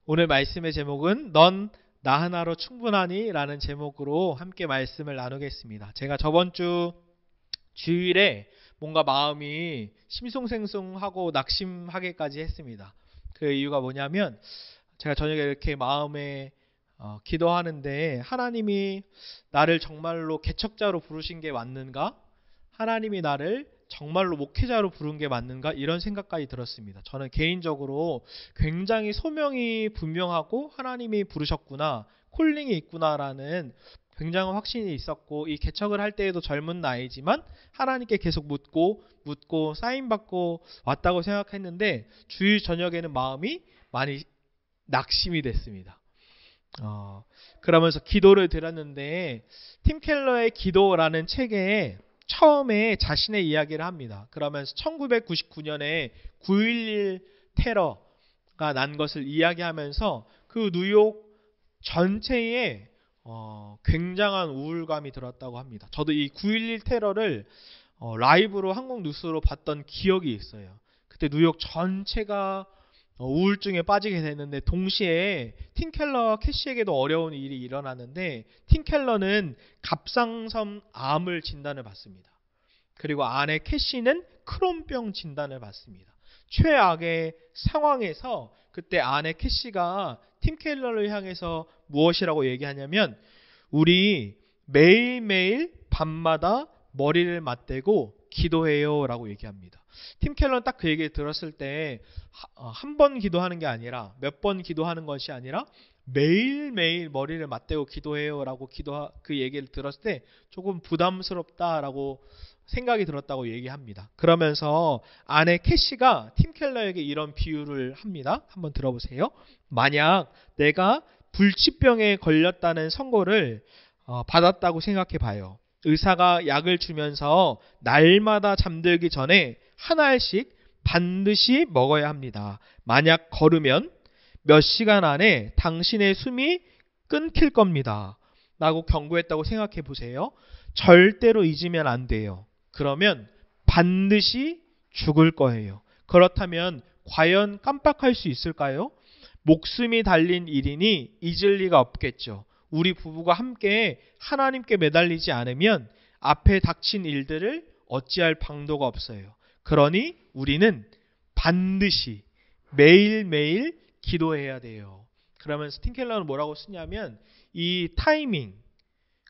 오늘 말씀의 제목은 넌 나 하나로 충분하니? 라는 제목으로 함께 말씀을 나누겠습니다. 제가 저번 주 주일에 뭔가 마음이 심숭생숭하고 낙심하게까지 했습니다. 그 이유가 뭐냐면 제가 저녁에 이렇게 마음에 기도하는데 하나님이 나를 정말로 개척자로 부르신 게 맞는가? 하나님이 나를 정말로 목회자로 부른 게 맞는가? 이런 생각까지 들었습니다. 저는 개인적으로 굉장히 소명이 분명하고 하나님이 부르셨구나, 콜링이 있구나라는 굉장한 확신이 있었고, 이 개척을 할 때에도 젊은 나이지만 하나님께 계속 묻고 사인받고 왔다고 생각했는데 주일 저녁에는 마음이 많이 낙심이 됐습니다. 그러면서 기도를 드렸는데 팀 켈러의 기도라는 책에 처음에 자신의 이야기를 합니다. 그러면서 1999년에 9.11 테러가 난 것을 이야기하면서 그 뉴욕 전체에 굉장한 우울감이 들었다고 합니다. 저도 이 9.11 테러를 라이브로 한국 뉴스로 봤던 기억이 있어요. 그때 뉴욕 전체가 우울증에 빠지게 됐는데 동시에 팀 켈러와 캐시에게도 어려운 일이 일어나는데 팀 켈러는 갑상선 암을 진단을 받습니다. 그리고 아내 캐시는 크론병 진단을 받습니다. 최악의 상황에서 그때 아내 캐시가 팀 켈러를 향해서 무엇이라고 얘기하냐면 우리 매일매일 밤마다 머리를 맞대고 기도해요 라고 얘기합니다. 팀 켈러는 딱 그 얘기를 들었을 때 한 번 기도하는 게 아니라 몇 번 기도하는 것이 아니라 매일매일 머리를 맞대고 기도해요 라고 그 얘기를 들었을 때 조금 부담스럽다라고 생각이 들었다고 얘기합니다. 그러면서 아내 캐시가 팀 켈러에게 이런 비유를 합니다. 한번 들어보세요. 만약 내가 불치병에 걸렸다는 선고를 받았다고 생각해 봐요. 의사가 약을 주면서 날마다 잠들기 전에 한 알씩 반드시 먹어야 합니다. 만약 거르면 몇 시간 안에 당신의 숨이 끊길 겁니다. 라고 경고했다고 생각해 보세요. 절대로 잊으면 안 돼요. 그러면 반드시 죽을 거예요. 그렇다면 과연 깜빡할 수 있을까요? 목숨이 달린 일이니 잊을 리가 없겠죠. 우리 부부가 함께 하나님께 매달리지 않으면 앞에 닥친 일들을 어찌할 방도가 없어요. 그러니 우리는 반드시 매일매일 기도해야 돼요. 그러면서 팀 켈러는 뭐라고 쓰냐면 이 타이밍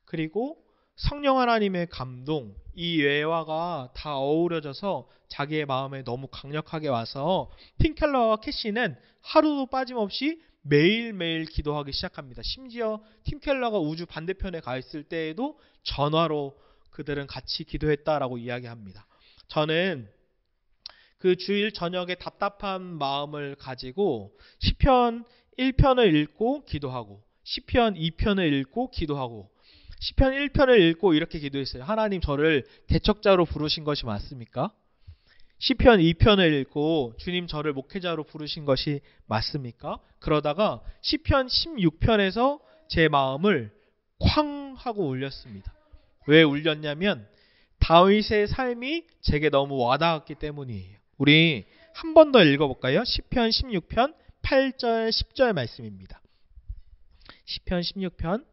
그리고 성령 하나님의 감동 이 외화가 다 어우러져서 자기의 마음에 너무 강력하게 와서 팀 켈러와 캐시는 하루도 빠짐없이 매일매일 기도하기 시작합니다. 심지어 팀 켈러가 우주 반대편에 가 있을 때에도 전화로 그들은 같이 기도했다라고 이야기합니다. 저는 그 주일 저녁에 답답한 마음을 가지고 시편 1편을 읽고 기도하고 시편 2편을 읽고 기도하고 시편 1편을 읽고 이렇게 기도했어요. 하나님 저를 개척자로 부르신 것이 맞습니까? 시편 2편을 읽고 주님 저를 목회자로 부르신 것이 맞습니까? 그러다가 시편 16편에서 제 마음을 쾅 하고 울렸습니다. 왜 울렸냐면 다윗의 삶이 제게 너무 와닿았기 때문이에요. 우리 한 번 더 읽어볼까요? 시편 16편 8절 10절 말씀입니다. 시편 16편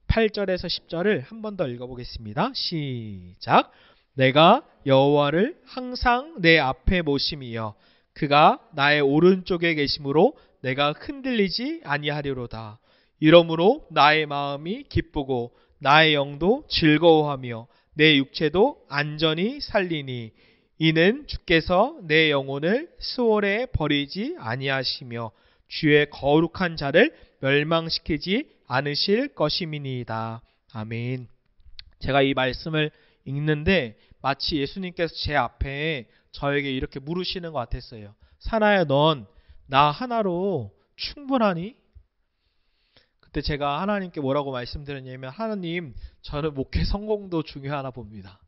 8절에서 10절을 한 번 더 읽어보겠습니다. 시작. 내가 여호와를 항상 내 앞에 모심이여 그가 나의 오른쪽에 계심으로 내가 흔들리지 아니하리로다. 이러므로 나의 마음이 기쁘고 나의 영도 즐거워하며 내 육체도 안전히 살리니 이는 주께서 내 영혼을 수월에 버리지 아니하시며 주의 거룩한 자를 멸망시키지 않으실 것임이니이다. 아멘. 제가 이 말씀을 읽는데 마치 예수님께서 제 앞에 저에게 이렇게 물으시는 것 같았어요. 사나야 넌 나 하나로 충분하니? 그때 제가 하나님께 뭐라고 말씀드렸냐면 하나님 저는 목회 성공도 중요하나 봅니다.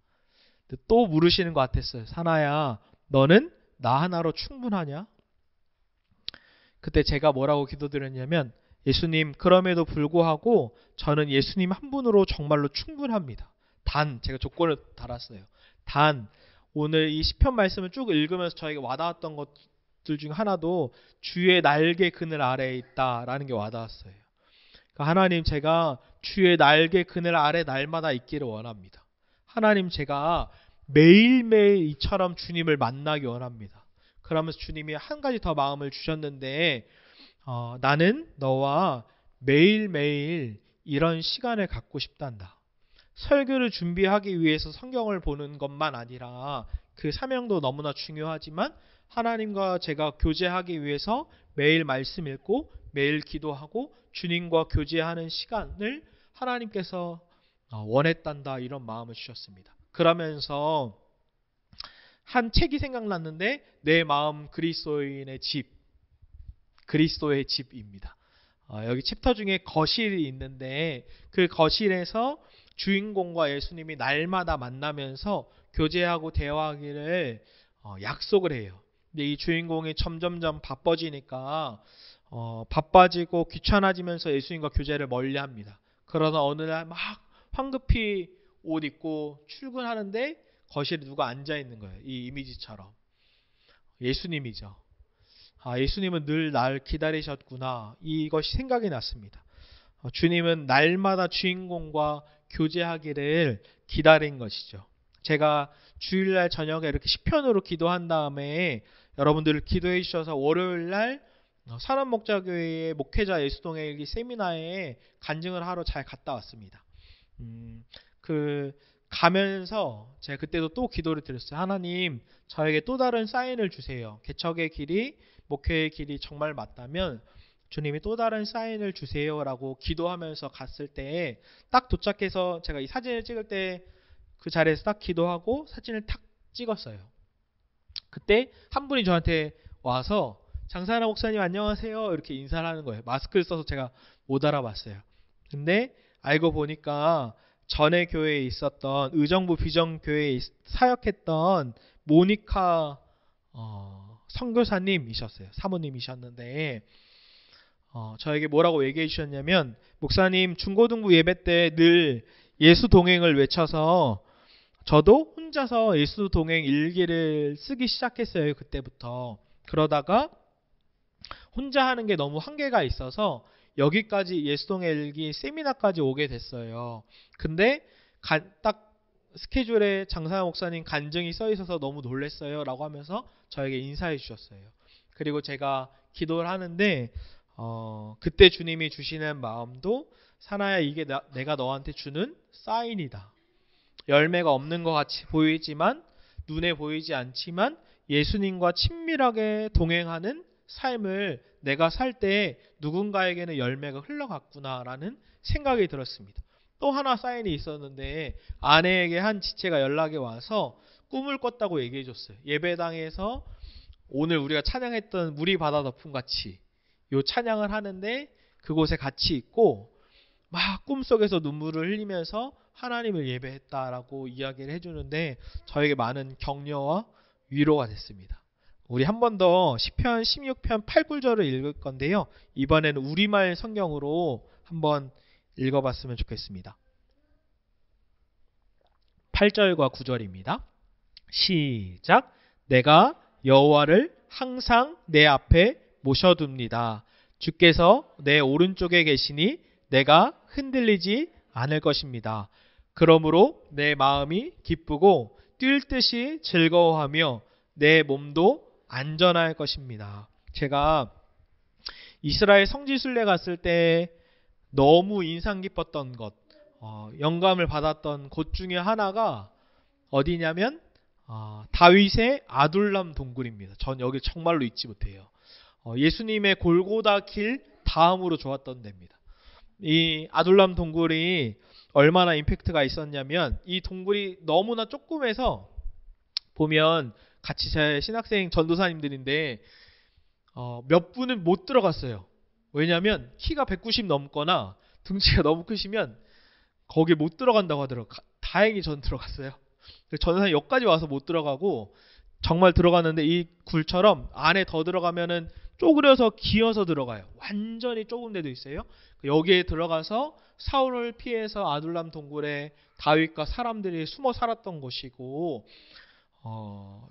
또 물으시는 것 같았어요. 사나야 너는 나 하나로 충분하냐? 그때 제가 뭐라고 기도드렸냐면 예수님 그럼에도 불구하고 저는 예수님 한 분으로 정말로 충분합니다. 단 제가 조건을 달았어요. 단 오늘 이 시편 말씀을 쭉 읽으면서 저에게 와닿았던 것 중 하나도 주의 날개 그늘 아래에 있다라는 게 와닿았어요. 그러니까 하나님, 제가 주의 날개 그늘 아래 날마다 있기를 원합니다. 하나님, 제가 매일매일 이처럼 주님을 만나기 원합니다. 그러면서 주님이 한 가지 더 마음을 주셨는데, 나는 너와 매일매일 이런 시간을 갖고 싶단다. 설교를 준비하기 위해서 성경을 보는 것만 아니라 그 사명도 너무나 중요하지만 하나님과 제가 교제하기 위해서 매일 말씀 읽고 매일 기도하고 주님과 교제하는 시간을 하나님께서 원했단다, 이런 마음을 주셨습니다. 그러면서 한 책이 생각났는데, 내 마음 그리스도의 집입니다. 여기 챕터 중에 거실이 있는데, 그 거실에서 주인공과 예수님이 날마다 만나면서 교제하고 대화하기를 약속을 해요. 근데 이 주인공이 점점점 바빠지니까 바빠지고 귀찮아지면서 예수님과 교제를 멀리합니다. 그러다 어느 날 막 황급히 옷 입고 출근하는데 거실에 누가 앉아 있는 거예요. 이 이미지처럼 예수님이죠. 예수님은 늘 날 기다리셨구나, 이것이 생각이 났습니다. 주님은 날마다 주인공과 교제하기를 기다린 것이죠. 제가 주일날 저녁에 이렇게 시편으로 기도한 다음에 여러분들 기도해 주셔서 월요일날 산업목자교회의 목회자 예수동의 일기 세미나에 간증을 하러 잘 갔다 왔습니다. 가면서 제가 그때도 또 기도를 드렸어요. 하나님, 저에게 또 다른 사인을 주세요. 개척의 길이, 목회의 길이 정말 맞다면 주님이 또 다른 사인을 주세요라고 기도하면서 갔을 때, 딱 도착해서 제가 이 사진을 찍을 때 그 자리에서 딱 기도하고 사진을 탁 찍었어요. 그때 한 분이 저한테 와서 장사하나 목사님 안녕하세요 이렇게 인사를 하는 거예요. 마스크를 써서 제가 못 알아봤어요. 근데 알고 보니까 전에 교회에 있었던 의정부 비전교회에 사역했던 모니카 선교사님이셨어요. 사모님이셨는데 저에게 뭐라고 얘기해 주셨냐면, 목사님, 중고등부 예배 때 늘 예수 동행을 외쳐서 저도 혼자서 예수 동행 일기를 쓰기 시작했어요. 그때부터. 그러다가 혼자 하는 게 너무 한계가 있어서 여기까지 예수 동행 일기 세미나까지 오게 됐어요. 근데 딱 스케줄에 장사야 목사님 간증이 써 있어서 너무 놀랐어요 라고 하면서 저에게 인사해 주셨어요. 그리고 제가 기도를 하는데 그때 주님이 주시는 마음도, 사나야, 이게 내가 너한테 주는 사인이다. 열매가 없는 것 같이 보이지만, 눈에 보이지 않지만 예수님과 친밀하게 동행하는 삶을 내가 살 때 누군가에게는 열매가 흘러갔구나라는 생각이 들었습니다. 또 하나 사인이 있었는데, 아내에게 한 지체가 연락이 와서 꿈을 꿨다고 얘기해 줬어요. 예배당에서 오늘 우리가 찬양했던 우리 바다 덮음 같이 요 찬양을 하는데 그곳에 같이 있고 막 꿈속에서 눈물을 흘리면서 하나님을 예배했다라고 이야기를 해주는데 저에게 많은 격려와 위로가 됐습니다. 우리 한 번 더 시편 16편 8, 9절을 읽을 건데요. 이번에는 우리말 성경으로 한번 읽어봤으면 좋겠습니다. 8절과 9절입니다. 시작. 내가 여호와를 항상 내 앞에 모셔둡니다. 주께서 내 오른쪽에 계시니 내가 흔들리지 않을 것입니다. 그러므로 내 마음이 기쁘고 뛸 듯이 즐거워하며 내 몸도 안전할 것입니다. 제가 이스라엘 성지순례 갔을 때 너무 인상 깊었던 것, 영감을 받았던 곳 중에 하나가 어디냐면 다윗의 아둘람 동굴입니다. 전 여기 정말로 잊지 못해요. 예수님의 골고다 길 다음으로 좋았던 데입니다. 이 아둘람 동굴이 얼마나 임팩트가 있었냐면, 이 동굴이 너무나 조그매서 보면 같이 제 신학생 전도사님들인데 몇 분은 못 들어갔어요. 왜냐하면 키가 190 넘거나 등치가 너무 크시면 거기에 못 들어간다고 하더라고요. 다행히 전 들어갔어요. 전도사님 여기까지 와서 못 들어가고 정말 들어갔는데, 이 굴처럼 안에 더 들어가면은 쪼그려서 기어서 들어가요. 완전히 좁은 데도 있어요. 여기에 들어가서 사울을 피해서 아둘람 동굴에 다윗과 사람들이 숨어 살았던 곳이고,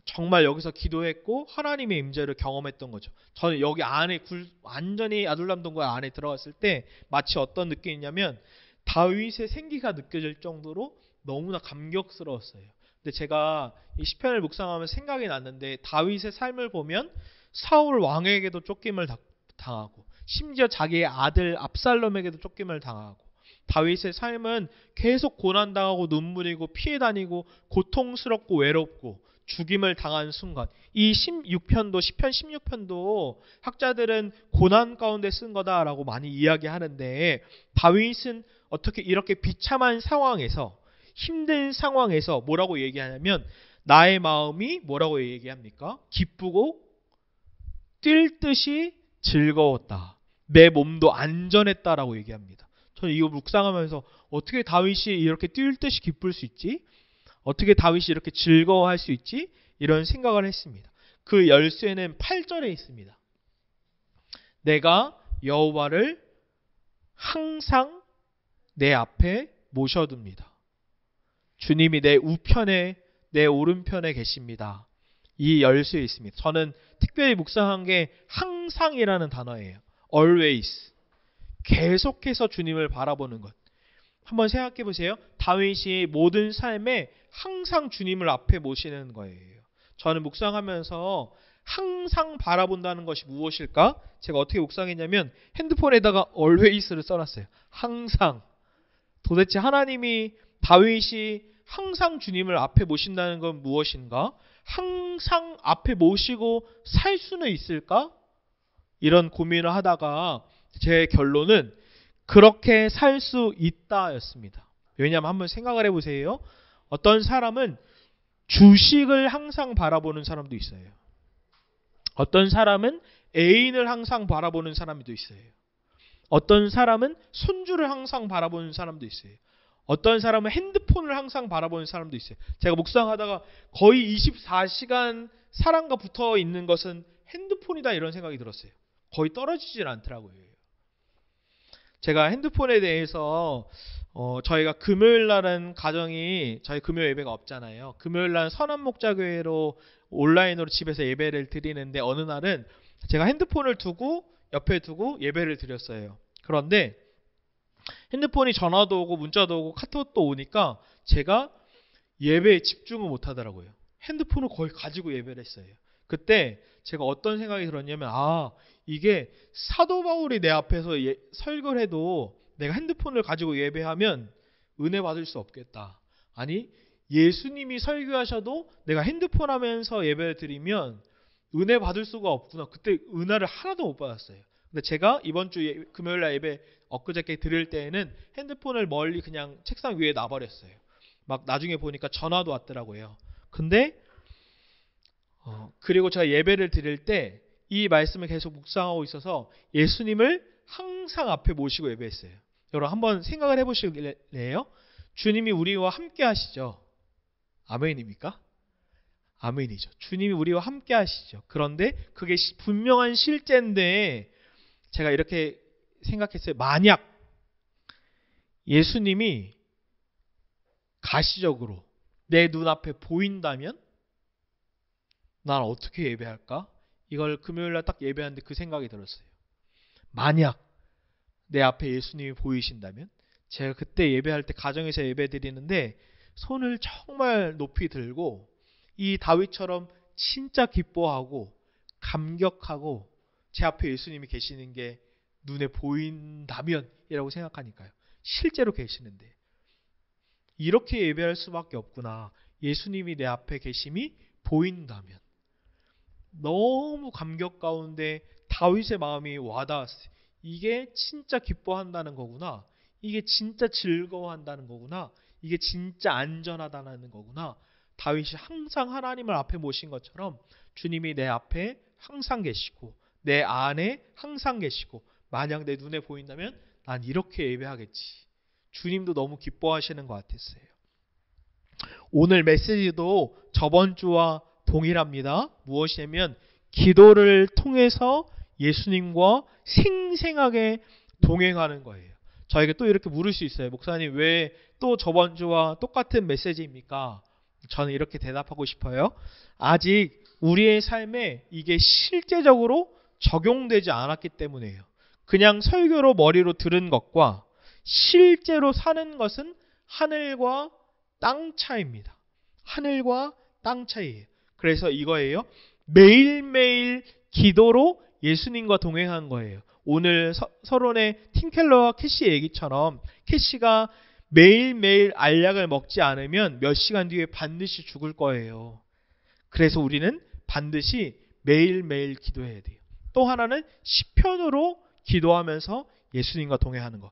정말 여기서 기도했고 하나님의 임재를 경험했던 거죠. 저는 여기 안에 완전히 아둘람 동굴 안에 들어갔을 때 마치 어떤 느낌이냐면 다윗의 생기가 느껴질 정도로 너무나 감격스러웠어요. 근데 제가 이 시편을 묵상하면서 생각이 났는데 다윗의 삶을 보면 사울 왕에게도 쫓김을 당하고 심지어 자기의 아들 압살롬에게도 쫓김을 당하고 다윗의 삶은 계속 고난당하고 눈물이고 피해 다니고 고통스럽고 외롭고 죽임을 당한 순간 이 16편도 시편 16편도 학자들은 고난 가운데 쓴 거다라고 많이 이야기하는데 다윗은 어떻게 이렇게 비참한 상황에서 힘든 상황에서 뭐라고 얘기하냐면 나의 마음이 뭐라고 얘기합니까? 기쁘고 뛸 듯이 즐거웠다. 내 몸도 안전했다라고 얘기합니다. 저는 이거 묵상하면서 어떻게 다윗이 이렇게 뛸 듯이 기쁠 수 있지? 어떻게 다윗이 이렇게 즐거워할 수 있지? 이런 생각을 했습니다. 그 열쇠는 8절에 있습니다. 내가 여호와를 항상 내 앞에 모셔둡니다. 주님이 내 우편에 내 오른편에 계십니다. 이 열쇠에 있습니다. 저는 특별히 묵상한 게 항상이라는 단어예요. always. 계속해서 주님을 바라보는 것. 한번 생각해 보세요. 다윗이 모든 삶에 항상 주님을 앞에 모시는 거예요. 저는 묵상하면서 항상 바라본다는 것이 무엇일까? 제가 어떻게 묵상했냐면 핸드폰에다가 always를 써놨어요. 항상. 도대체 하나님이 다윗이 항상 주님을 앞에 모신다는 건 무엇인가? 항상 앞에 모시고 살 수는 있을까? 이런 고민을 하다가 제 결론은 그렇게 살 수 있다였습니다. 왜냐하면 한번 생각을 해보세요. 어떤 사람은 주식을 항상 바라보는 사람도 있어요. 어떤 사람은 애인을 항상 바라보는 사람도 있어요. 어떤 사람은 손주를 항상 바라보는 사람도 있어요. 어떤 사람은 핸드폰을 항상 바라보는 사람도 있어요. 제가 묵상하다가 거의 24시간 사람과 붙어 있는 것은 핸드폰이다 이런 생각이 들었어요. 거의 떨어지질 않더라고요. 제가 핸드폰에 대해서 저희가 금요일 날은 가정이 저희 금요 예배가 없잖아요. 금요일 날 선한목자교회로 온라인으로 집에서 예배를 드리는데 어느 날은 제가 핸드폰을 옆에 두고 예배를 드렸어요. 그런데 핸드폰이 전화도 오고 문자도 오고 카톡도 오니까 제가 예배에 집중을 못 하더라고요. 핸드폰을 거의 가지고 예배를 했어요. 그때 제가 어떤 생각이 들었냐면 이게 사도 바울이 내 앞에서 설교를 해도 내가 핸드폰을 가지고 예배하면 은혜 받을 수 없겠다. 아니 예수님이 설교하셔도 내가 핸드폰 하면서 예배를 드리면 은혜 받을 수가 없구나. 그때 은혜를 하나도 못 받았어요. 근데 제가 이번 주 금요일날 예배 엊그저께 드릴 때에는 핸드폰을 멀리 그냥 책상 위에 놔버렸어요. 막 나중에 보니까 전화도 왔더라고요. 근데 그리고 제가 예배를 드릴 때 이 말씀을 계속 묵상하고 있어서 예수님을 항상 앞에 모시고 예배했어요. 여러분 한번 생각을 해보실래요? 주님이 우리와 함께 하시죠. 아멘입니까? 아멘이죠. 주님이 우리와 함께 하시죠. 그런데 그게 분명한 실제인데 제가 이렇게 생각했어요. 만약 예수님이 가시적으로 내 눈앞에 보인다면 난 어떻게 예배할까? 이걸 금요일날 딱 예배하는데 그 생각이 들었어요. 만약 내 앞에 예수님이 보이신다면 제가 그때 예배할 때 가정에서 예배 드리는데 손을 정말 높이 들고 이 다윗처럼 진짜 기뻐하고 감격하고 제 앞에 예수님이 계시는 게 눈에 보인다면 이라고 생각하니까요. 실제로 계시는데 이렇게 예배할 수밖에 없구나. 예수님이 내 앞에 계심이 보인다면 너무 감격 가운데 다윗의 마음이 와닿았어요. 이게 진짜 기뻐한다는 거구나. 이게 진짜 즐거워한다는 거구나. 이게 진짜 안전하다는 거구나. 다윗이 항상 하나님을 앞에 모신 것처럼 주님이 내 앞에 항상 계시고 내 안에 항상 계시고 만약 내 눈에 보인다면 난 이렇게 예배하겠지. 주님도 너무 기뻐하시는 것 같았어요. 오늘 메시지도 저번 주와 동일합니다. 무엇이냐면 기도를 통해서 예수님과 생생하게 동행하는 거예요. 저에게 또 이렇게 물을 수 있어요. 목사님 왜 또 저번 주와 똑같은 메시지입니까? 저는 이렇게 대답하고 싶어요. 아직 우리의 삶에 이게 실제적으로 적용되지 않았기 때문이에요. 그냥 설교로 머리로 들은 것과 실제로 사는 것은 하늘과 땅 차이입니다. 하늘과 땅 차이예요. 그래서 이거예요. 매일매일 기도로 예수님과 동행한 거예요. 오늘 서론의 팀 켈러와 캐시 얘기처럼 캐시가 매일매일 알약을 먹지 않으면 몇 시간 뒤에 반드시 죽을 거예요. 그래서 우리는 반드시 매일매일 기도해야 돼요. 또 하나는 시편으로 기도하면서 예수님과 동행하는 거.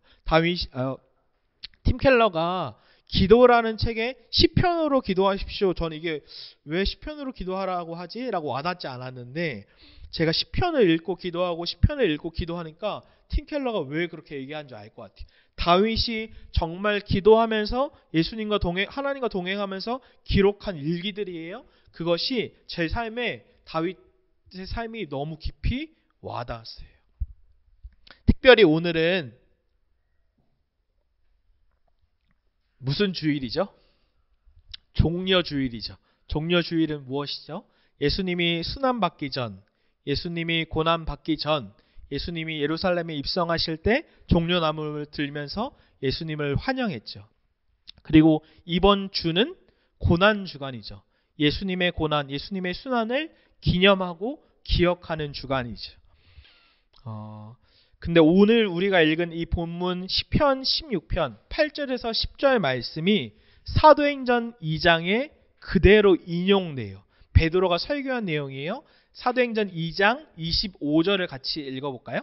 팀 켈러가 기도라는 책에 시편으로 기도하십시오. 저는 이게 왜 시편으로 기도하라고 하지? 라고 와닿지 않았는데 제가 시편을 읽고 기도하고 시편을 읽고 기도하니까 팀 켈러가 왜 그렇게 얘기한 줄 알 것 같아요. 다윗이 정말 기도하면서 예수님과 하나님과 동행하면서 기록한 일기들이에요. 그것이 제 삶에 다윗의 삶이 너무 깊이 와닿았어요. 특별히 오늘은 무슨 주일이죠? 종려주일이죠. 종려주일은 무엇이죠? 예수님이 순환받기 전, 예수님이 고난받기 전, 예수님이 예루살렘에 입성하실 때 종려나무를 들면서 예수님을 환영했죠. 그리고 이번 주는 고난주간이죠. 예수님의 고난, 예수님의 순환을 기념하고 기억하는 주간이죠. 근데 오늘 우리가 읽은 이 본문 시편 16편 8절에서 10절 말씀이 사도행전 2장에 그대로 인용돼요. 베드로가 설교한 내용이에요. 사도행전 2장 25절을 같이 읽어볼까요?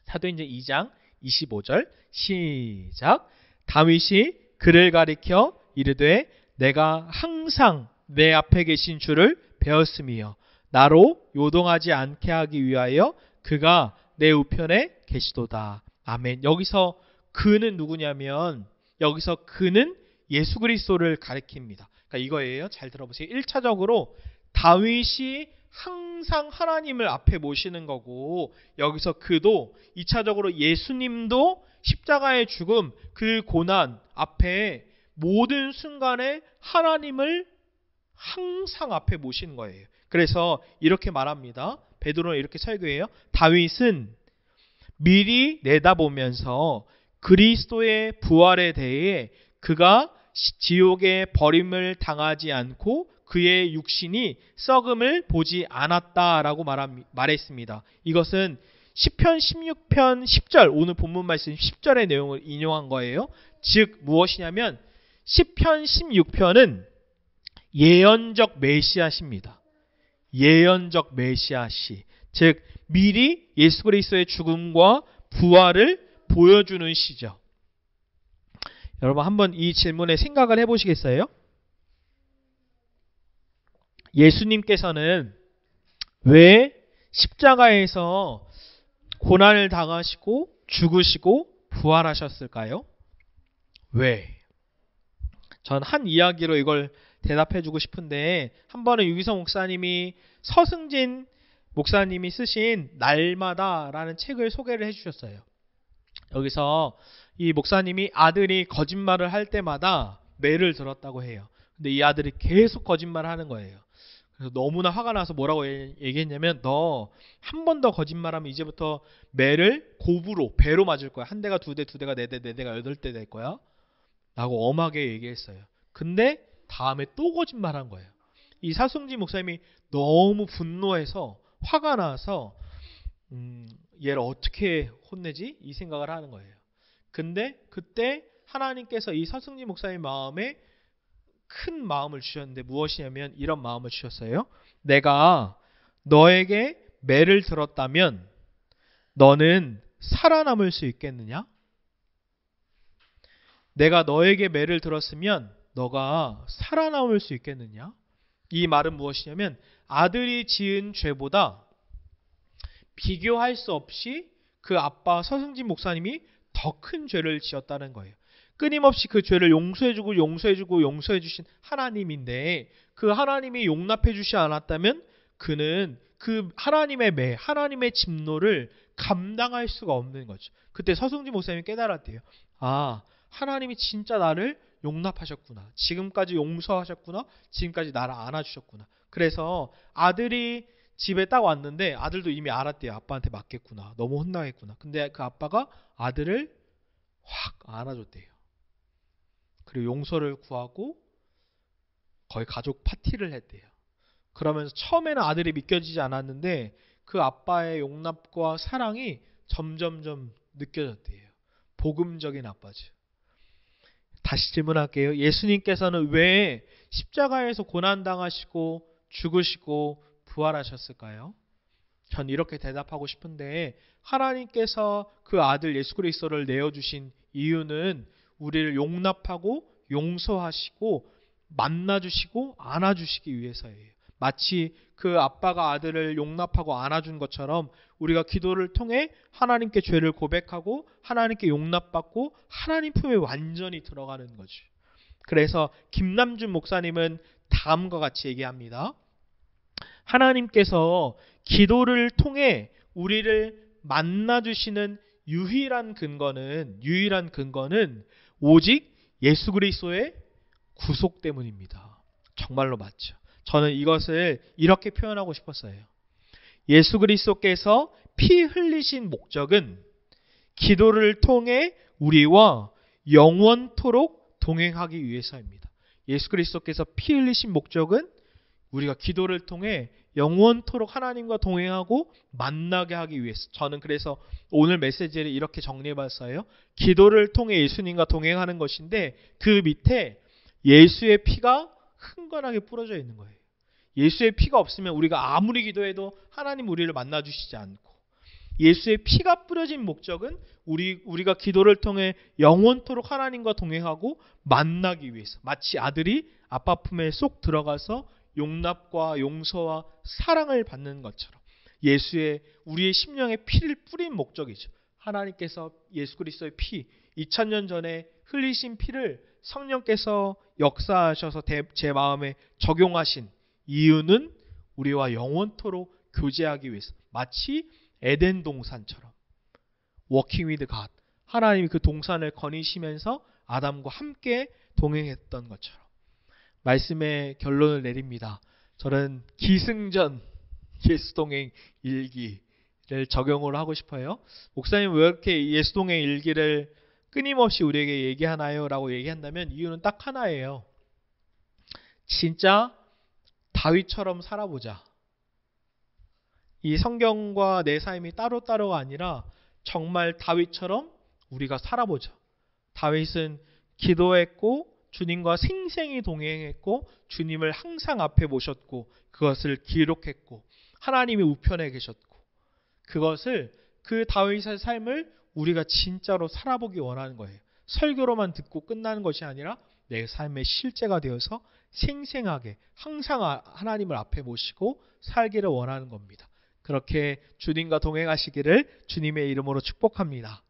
사도행전 2장 25절 시작. 다윗이 그를 가리켜 이르되 내가 항상 내 앞에 계신 주를 배웠으며 나로 요동하지 않게 하기 위하여 그가 내 우편에 계시도다. 아멘. 여기서 그는 누구냐면 여기서 그는 예수 그리스도를 가리킵니다. 그러니까 이거예요. 잘 들어보세요. 1차적으로 다윗이 항상 하나님을 앞에 모시는 거고 여기서 그도 2차적으로 예수님도 십자가의 죽음 그 고난 앞에 모든 순간에 하나님을 항상 앞에 모시는 거예요. 그래서 이렇게 말합니다. 베드로는 이렇게 설교해요. 다윗은 미리 내다보면서 그리스도의 부활에 대해 그가 지옥의 버림을 당하지 않고 그의 육신이 썩음을 보지 않았다라고 말했습니다. 이것은 시편 16편 10절 오늘 본문 말씀 10절의 내용을 인용한 거예요. 즉 무엇이냐면 시편 16편은 예언적 메시아시입니다. 예언적 메시아시. 즉 미리 예수 그리스도의 죽음과 부활을 보여주는 시죠. 여러분 한번 이 질문에 생각을 해보시겠어요? 예수님께서는 왜 십자가에서 고난을 당하시고 죽으시고 부활하셨을까요? 왜? 전 한 이야기로 이걸 대답해주고 싶은데 한 번은 유기성 목사님이 서승진 목사님이 쓰신 날마다라는 책을 소개를 해주셨어요. 여기서 이 목사님이 아들이 거짓말을 할 때마다 매를 들었다고 해요. 근데 이 아들이 계속 거짓말을 하는 거예요. 그래서 너무나 화가 나서 뭐라고 얘기했냐면 너 한 번 더 거짓말하면 이제부터 매를 곱으로 배로 맞을 거야. 한 대가 두 대, 두 대가 네 대, 네 대가 여덟 대 될 거야. 라고 엄하게 얘기했어요. 근데 다음에 또 거짓말한 거예요. 이 사승진 목사님이 너무 분노해서 화가 나서 얘를 어떻게 혼내지? 이 생각을 하는 거예요. 근데 그때 하나님께서 이 서승진 목사님 마음에 큰 마음을 주셨는데 무엇이냐면 이런 마음을 주셨어요. 내가 너에게 매를 들었다면 너는 살아남을 수 있겠느냐? 내가 너에게 매를 들었으면 너가 살아남을 수 있겠느냐? 이 말은 무엇이냐면 아들이 지은 죄보다 비교할 수 없이 그 아빠 서승진 목사님이 더 큰 죄를 지었다는 거예요. 끊임없이 그 죄를 용서해주고 용서해주고 용서해주신 하나님인데 그 하나님이 용납해주지 않았다면 그는 그 하나님의 매, 하나님의 진노를 감당할 수가 없는 거죠. 그때 서승진 목사님이 깨달았대요. 아, 하나님이 진짜 나를 용납하셨구나. 지금까지 용서하셨구나. 지금까지 나를 안아주셨구나. 그래서 아들이 집에 딱 왔는데 아들도 이미 알았대요. 아빠한테 맞겠구나. 너무 혼나겠구나. 근데 그 아빠가 아들을 확 안아줬대요. 그리고 용서를 구하고 거의 가족 파티를 했대요. 그러면서 처음에는 아들이 믿겨지지 않았는데 그 아빠의 용납과 사랑이 점점점 느껴졌대요. 복음적인 아빠죠. 다시 질문할게요. 예수님께서는 왜 십자가에서 고난당하시고 죽으시고 부활하셨을까요? 전 이렇게 대답하고 싶은데 하나님께서 그 아들 예수 그리스도를 내어주신 이유는 우리를 용납하고 용서하시고 만나주시고 안아주시기 위해서예요. 마치 그 아빠가 아들을 용납하고 안아준 것처럼 우리가 기도를 통해 하나님께 죄를 고백하고 하나님께 용납받고 하나님 품에 완전히 들어가는 거죠. 그래서 김남준 목사님은 다음과 같이 얘기합니다. 하나님께서 기도를 통해 우리를 만나주시는 유일한 근거는 오직 예수 그리스도의 구속 때문입니다. 정말로 맞죠. 저는 이것을 이렇게 표현하고 싶었어요. 예수 그리스도께서 피 흘리신 목적은 기도를 통해 우리와 영원토록 동행하기 위해서입니다. 예수 그리스도께서 피 흘리신 목적은 우리가 기도를 통해 영원토록 하나님과 동행하고 만나게 하기 위해서. 저는 그래서 오늘 메시지를 이렇게 정리해봤어요. 기도를 통해 예수님과 동행하는 것인데 그 밑에 예수의 피가 흥건하게 뿌려져 있는 거예요. 예수의 피가 없으면 우리가 아무리 기도해도 하나님 우리를 만나주시지 않고, 예수의 피가 뿌려진 목적은 우리가 기도를 통해 영원토록 하나님과 동행하고 만나기 위해서. 마치 아들이 아빠 품에 쏙 들어가서 용납과 용서와 사랑을 받는 것처럼 우리의 심령에 피를 뿌린 목적이죠. 하나님께서 예수 그리스도의 피, 2000년 전에 흘리신 피를 성령께서 역사하셔서 제 마음에 적용하신 이유는 우리와 영원토록 교제하기 위해서. 마치 에덴 동산처럼 워킹 위드 갓, 하나님이 그 동산을 거니시면서 아담과 함께 동행했던 것처럼. 말씀의 결론을 내립니다. 저는 기승전 예수동행 일기를 적용을 하고 싶어요. 목사님 왜 이렇게 예수동행 일기를 끊임없이 우리에게 얘기하나요? 라고 얘기한다면 이유는 딱 하나예요. 진짜 다윗처럼 살아보자. 이 성경과 내 삶이 따로따로가 아니라 정말 다윗처럼 우리가 살아보자. 다윗은 기도했고 주님과 생생히 동행했고 주님을 항상 앞에 모셨고 그것을 기록했고 하나님이 우편에 계셨고 그것을, 그 다윗의 삶을 우리가 진짜로 살아보기 원하는 거예요. 설교로만 듣고 끝나는 것이 아니라 내 삶의 실제가 되어서 생생하게 항상 하나님을 앞에 모시고 살기를 원하는 겁니다. 그렇게 주님과 동행하시기를 주님의 이름으로 축복합니다.